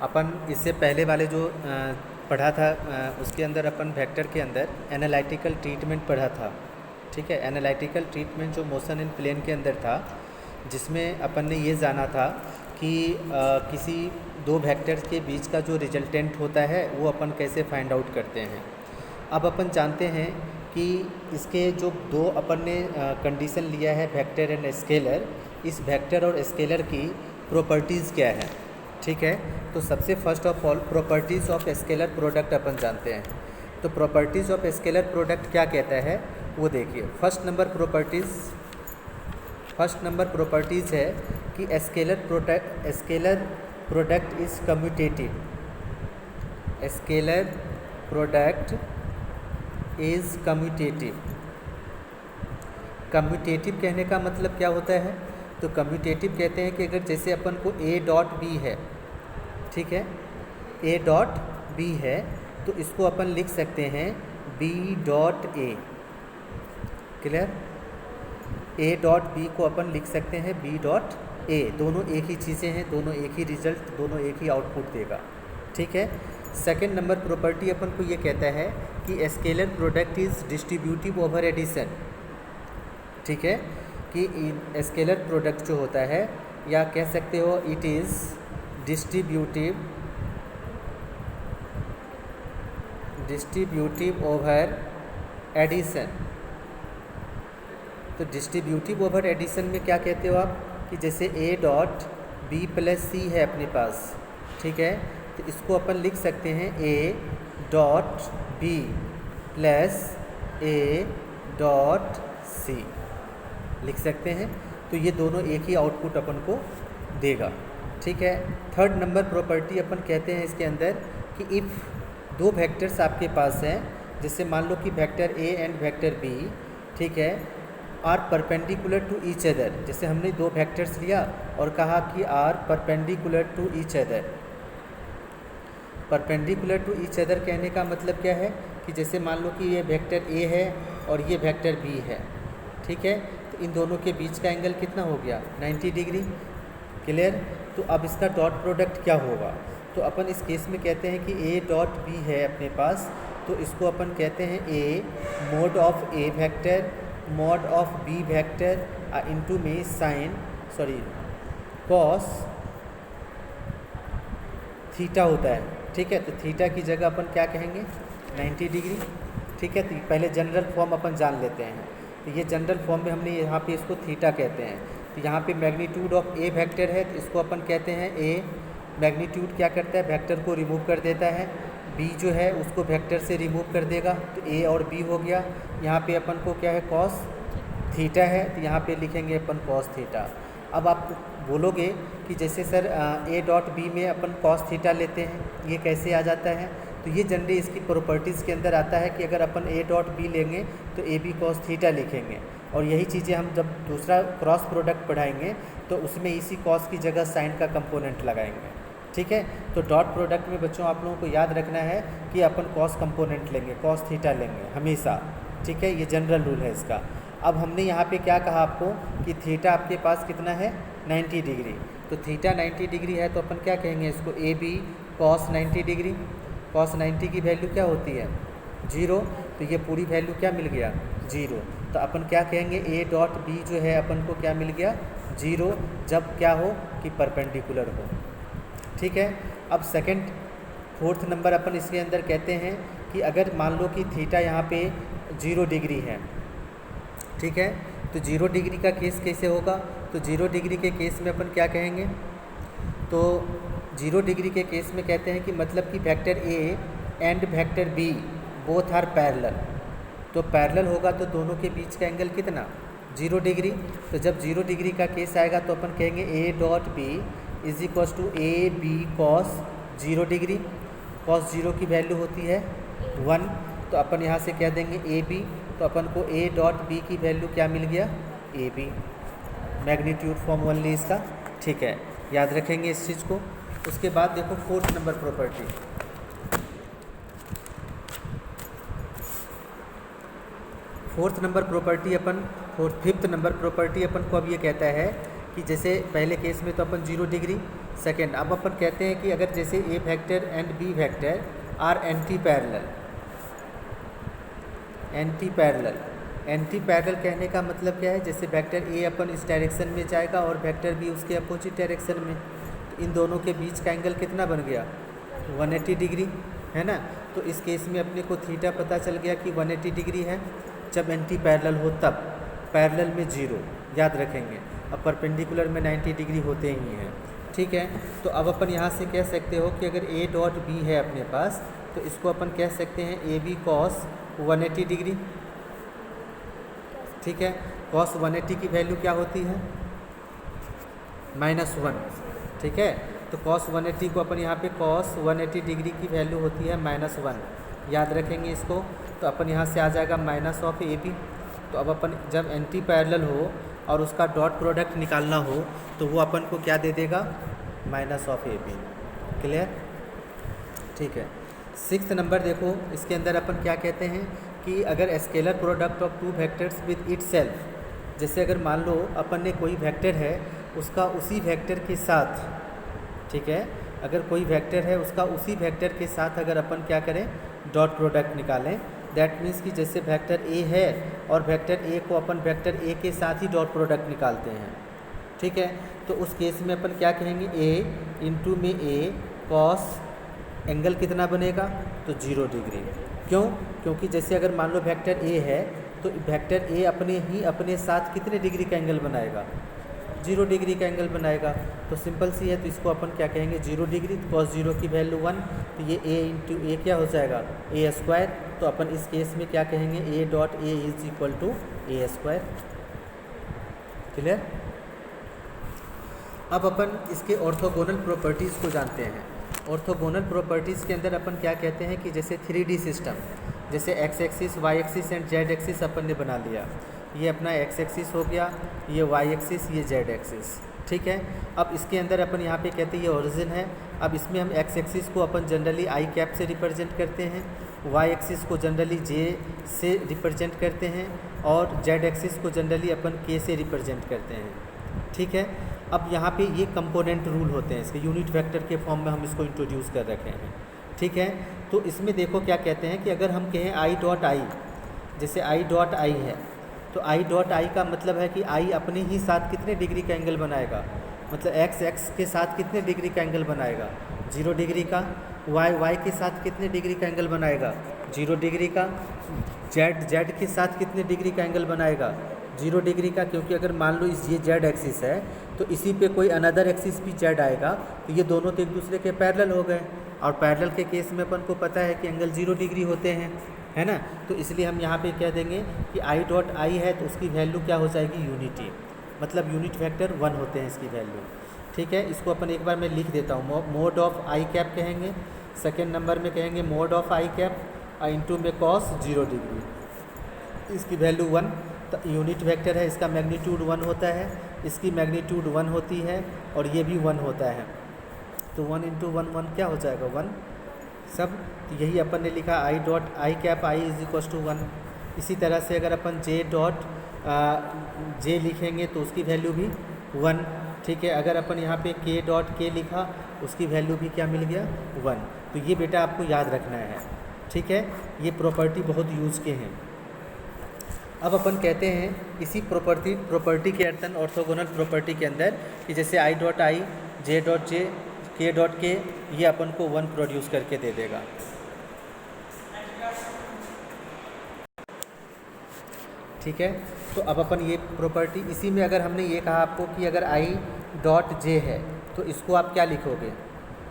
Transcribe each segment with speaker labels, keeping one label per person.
Speaker 1: अपन इससे पहले वाले जो पढ़ा था उसके अंदर अपन वेक्टर के अंदर एनालिटिकल ट्रीटमेंट पढ़ा था। ठीक है, एनालिटिकल ट्रीटमेंट जो मोशन इन प्लेन के अंदर था, जिसमें अपन ने ये जाना था कि किसी दो वेक्टर्स के बीच का जो रिजल्टेंट होता है वो अपन कैसे फाइंड आउट करते हैं। अब अपन जानते हैं कि इसके जो दो अपन ने कंडीशन लिया है वेक्टर एंड स्केलर, इस वेक्टर और स्केलर की प्रॉपर्टीज़ क्या है। ठीक है, तो सबसे first of all properties of scalar product अपन जानते हैं। तो प्रॉपर्टीज़ ऑफ स्केलर प्रोडक्ट क्या कहता है वो देखिए। फर्स्ट नंबर प्रॉपर्टीज़ है कि scalar product is commutative. Scalar product is commutative. Commutative कहने का मतलब क्या होता है, तो कम्यूटेटिव कहते हैं कि अगर जैसे अपन को A डॉट B है, ठीक है, A डॉट B है, तो इसको अपन लिख सकते हैं B dot A। Clear, A dot B को अपन लिख सकते हैं B डॉट A। दोनों एक ही चीज़ें हैं, दोनों एक ही रिजल्ट, दोनों एक ही आउटपुट देगा। ठीक है, सेकेंड नंबर प्रॉपर्टी अपन को ये कहता है कि scalar product is distributive over addition. ठीक है, कि स्केलर प्रोडक्ट जो होता है, या कह सकते हो it is distributive over addition. तो डिस्ट्रीब्यूटिव ओवर एडिशन में क्या कहते हो आप, कि जैसे A dot B plus C है अपने पास, ठीक है, तो इसको अपन लिख सकते हैं A dot B plus A dot C लिख सकते हैं। तो ये दोनों एक ही आउटपुट अपन को देगा। ठीक है, थर्ड नंबर प्रॉपर्टी अपन कहते हैं इसके अंदर कि इफ़ दो वेक्टर्स आपके पास हैं, जैसे मान लो कि vector A and vector B, ठीक है, are perpendicular to each other. जैसे हमने दो वेक्टर्स लिया और कहा कि are perpendicular to each other. Perpendicular to each other कहने का मतलब क्या है, कि जैसे मान लो कि ये वेक्टर A है और ये वेक्टर B है, ठीक है, तो इन दोनों के बीच का एंगल कितना हो गया, 90 डिग्री। क्लियर, तो अब इसका डॉट प्रोडक्ट क्या होगा, तो अपन इस केस में कहते हैं कि A डॉट B है अपने पास, तो इसको अपन कहते हैं A mode of A vector mode of B vector into में कॉस थीटा होता है। ठीक है, तो थीटा की जगह अपन क्या कहेंगे, 90 डिग्री। ठीक है, तो पहले जनरल फॉर्म अपन जान लेते हैं। तो ये जनरल फॉर्म में हमने यहाँ पे इसको थीटा कहते हैं। तो यहाँ पे मैग्नीट्यूड ऑफ A वेक्टर है, तो इसको अपन कहते हैं A। मैग्नीट्यूड क्या करता है, वेक्टर को रिमूव कर देता है। B जो है उसको वेक्टर से रिमूव कर देगा, तो A और B हो गया। यहाँ पे अपन को क्या है, कॉस थीटा है, तो यहाँ पे लिखेंगे अपन कॉस थीटा। अब आप बोलोगे कि जैसे सर A डॉट B में अपन कॉस थीटा लेते हैं, ये कैसे आ जाता है, तो ये जनरली इसकी प्रॉपर्टीज़ के अंदर आता है कि अगर अपन A डॉट B लेंगे तो AB कॉस थीटा लिखेंगे। और यही चीज़ें हम जब दूसरा क्रॉस प्रोडक्ट पढ़ाएंगे तो उसमें इसी कॉस की जगह साइन का कंपोनेंट लगाएंगे। ठीक है, तो डॉट प्रोडक्ट में बच्चों आप लोगों को याद रखना है कि अपन कॉस कंपोनेंट लेंगे, कॉस थीटा लेंगे हमेशा। ठीक है, ये जनरल रूल है इसका। अब हमने यहाँ पे क्या कहा आपको कि थीटा आपके पास कितना है, 90 डिग्री। तो थीटा 90 डिग्री है, तो अपन क्या कहेंगे इसको, AB कॉस 90 डिग्री। कॉस 90 की वैल्यू क्या होती है, 0। तो ये पूरी वैल्यू क्या मिल गया, 0। तो अपन क्या कहेंगे, A डॉट B जो है अपन को क्या मिल गया, 0, जब क्या हो कि परपेंडिकुलर हो। ठीक है, अब फोर्थ नंबर अपन इसके अंदर कहते हैं कि अगर मान लो कि थीटा यहाँ पे 0 डिग्री है, ठीक है, तो 0 डिग्री का केस कैसे होगा, तो 0 डिग्री के केस में अपन क्या कहेंगे, तो 0 डिग्री के केस में कहते हैं कि मतलब कि vector A and vector B both are parallel. तो पैरेलल होगा तो दोनों के बीच का एंगल कितना, 0 डिग्री। तो जब 0 डिग्री का केस आएगा तो अपन कहेंगे A dot B is equal to AB cos 0 degree. Cos 0 की वैल्यू होती है 1, तो अपन यहाँ से कह देंगे AB। तो अपन को A डॉट B की वैल्यू क्या मिल गया, AB। मैग्नीट्यूड फॉर्म ओनली इसका। ठीक है, याद रखेंगे इस चीज़ को। उसके बाद देखो fourth number property. Fifth number property अपन को अब ये कहता है कि जैसे पहले केस में तो अपन 0 डिग्री, सेकेंड, अब अपन कहते हैं कि अगर जैसे A vector and B vector are anti parallel, anti parallel, anti parallel कहने का मतलब क्या है, जैसे वेक्टर ए अपन इस डायरेक्शन में जाएगा और वेक्टर बी उसके अपोजिट डायरेक्शन में, तो इन दोनों के बीच का एंगल कितना बन गया 180 डिग्री, है ना। तो इस केस में अपने को थीटा पता चल गया कि 180 डिग्री है। जब एंटी पैरेलल हो तब, पैरेलल में 0 याद रखेंगे, अब परपेंडिकुलर में 90 डिग्री होते ही हैं, ठीक है। तो अब अपन यहाँ से कह सकते हो कि अगर ए डॉट बी है अपने पास, तो इसको अपन कह सकते हैं ए बी कॉस 180 डिग्री, ठीक है। कॉस 180 की वैल्यू क्या होती है -1, ठीक है। तो कॉस 180 को अपन यहाँ पे कॉस 180 डिग्री की वैल्यू होती है -1, याद रखेंगे इसको। तो अपन यहाँ से आ जाएगा माइनस ऑफ ए बी। तो अब अपन जब एंटी पैरेलल हो और उसका डॉट प्रोडक्ट निकालना हो तो वो अपन को क्या दे देगा minus of A B, clear, ठीक है। 6th नंबर देखो, इसके अंदर अपन क्या कहते हैं कि अगर scalar product of 2 vectors with itself, जैसे अगर मान लो अपन ने कोई वेक्टर है उसका उसी वेक्टर के साथ, ठीक है, अगर कोई वेक्टर है उसका उसी वेक्टर के साथ अगर अपन क्या करें डॉट प्रोडक्ट निकालें, दैट मीन्स कि जैसे वेक्टर ए है और वेक्टर ए को अपन वेक्टर ए के साथ ही डॉट प्रोडक्ट निकालते हैं, ठीक है। तो उस केस में अपन क्या कहेंगे ए इंटू में ए कॉस एंगल कितना बनेगा तो 0 डिग्री। क्यों? क्योंकि जैसे अगर मान लो वेक्टर ए है तो वेक्टर ए अपने साथ कितने डिग्री का एंगल बनाएगा 0 डिग्री का एंगल बनाएगा। तो सिंपल सी है, तो इसको अपन क्या कहेंगे 0 डिग्री, कॉस 0 की वैल्यू 1, तो ये a इंटू ए क्या हो जाएगा ए स्क्वायर। तो अपन इस केस में क्या कहेंगे A dot A is equal to A square, clear. अब अपन इसके ऑर्थोगोनल प्रॉपर्टीज़ को जानते हैं। ऑर्थोगोनल प्रॉपर्टीज़ के अंदर अपन क्या कहते हैं कि जैसे 3D सिस्टम, जैसे X axis Y axis and Z axis अपन ने बना लिया, ये अपना एक्स एक्सिस हो गया, ये वाई एक्सिस, ये जेड एक्सिस, ठीक है। अब इसके अंदर अपन यहाँ पे कहते हैं ये ओरिजिन है। अब इसमें हम एक्स एक्सिस को अपन जनरली आई कैप से रिप्रेजेंट करते हैं, वाई एक्सिस को जनरली जे से रिप्रेजेंट करते हैं और जेड एक्सिस को जनरली अपन के से रिप्रेजेंट करते हैं, ठीक है। अब यहाँ पे ये कंपोनेंट रूल होते हैं, इसके यूनिट वेक्टर के फॉर्म में हम इसको इंट्रोड्यूस कर रखे हैं, ठीक है। तो इसमें देखो क्या कहते हैं कि अगर हम कहें आई डॉट आई, जैसे आई डॉट आई है, तो आई डॉट आई का मतलब है कि आई अपने ही साथ कितने डिग्री का एंगल बनाएगा, मतलब एक्स के साथ कितने डिग्री का एंगल बनाएगा 0 डिग्री का, वाई के साथ कितने डिग्री का एंगल बनाएगा 0 डिग्री का, जेड के साथ कितने डिग्री का एंगल बनाएगा 0 डिग्री का। क्योंकि अगर मान लो ये जेड एक्सिस है तो इसी पे कोई अनदर एक्सिस भी जेड आएगा तो ये दोनों तो एक दूसरे के पैरेलल हो गए, और पैरेलल के केस में अपन को पता है कि एंगल 0 डिग्री होते हैं, है ना। तो इसलिए हम यहाँ पे कह देंगे कि आई डॉट आई है तो उसकी वैल्यू क्या हो जाएगी यूनिटी, मतलब यूनिट वेक्टर 1 होते हैं इसकी वैल्यू, ठीक है। इसको अपन एक बार मैं लिख देता हूँ, मोड ऑफ आई कैप कहेंगे, सेकेंड नंबर में कहेंगे mode of I cap into में कॉस 0 डिग्री, इसकी वैल्यू 1। तो यूनिट वेक्टर है, इसका मैग्नीट्यूड 1 होता है, इसकी मैग्नीट्यूड 1 होती है और ये भी 1 होता है। तो 1 इंटू 1 1 क्या हो जाएगा 1 सब। तो यही अपन ने लिखा I dot I cap I is equal to 1। इसी तरह से अगर अपन जे डॉट जे लिखेंगे तो उसकी वैल्यू भी 1, ठीक है। अगर अपन यहाँ पे के डॉट के लिखा उसकी वैल्यू भी क्या मिल गया 1। तो ये बेटा आपको याद रखना है, ठीक है। ये प्रॉपर्टी बहुत यूज़ के हैं। अब अपन कहते हैं इसी प्रॉपर्टी के अर्थ ऑर्थोगोनल प्रॉपर्टी के अंदर कि जैसे आई डॉट आई, जे डॉट जे, के डॉट के, ये अपन को 1 प्रोड्यूस करके दे देगा, ठीक है। तो अब अपन ये प्रॉपर्टी, इसी में अगर हमने ये कहा आपको कि अगर आई डॉट जे है तो इसको आप क्या लिखोगे,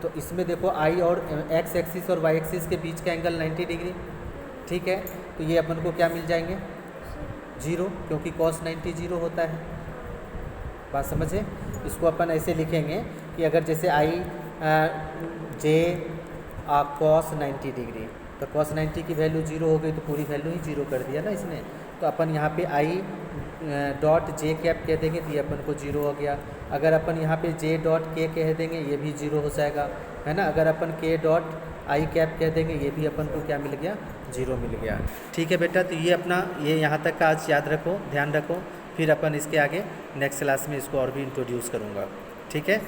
Speaker 1: तो इसमें देखो आई और एक्स एक्सिस और वाई एक्सिस के बीच का एंगल 90 डिग्री, ठीक है। तो ये अपन को क्या मिल जाएंगे 0, क्योंकि कॉस 90 0 होता है, बात समझे। इसको अपन ऐसे लिखेंगे कि अगर जैसे आई जे कॉस 90 डिग्री, तो कॉस 90 की वैल्यू 0 हो गई तो पूरी वैल्यू ही 0 कर दिया ना इसने। तो अपन यहाँ पे आई डॉट जे कैप कह देंगे तो ये अपन को 0 हो गया। अगर अपन यहाँ पे जे डॉट के कह देंगे ये भी 0 हो जाएगा, है ना। अगर अपन के डॉट आई कैप कह देंगे ये भी अपन को क्या मिल गया 0 मिल गया, ठीक है बेटा। तो ये अपना ये यहाँ तक का आज याद रखो, ध्यान रखो, फिर अपन इसके आगे नेक्स्ट क्लास में इसको और भी इंट्रोड्यूस करूँगा, ठीक है।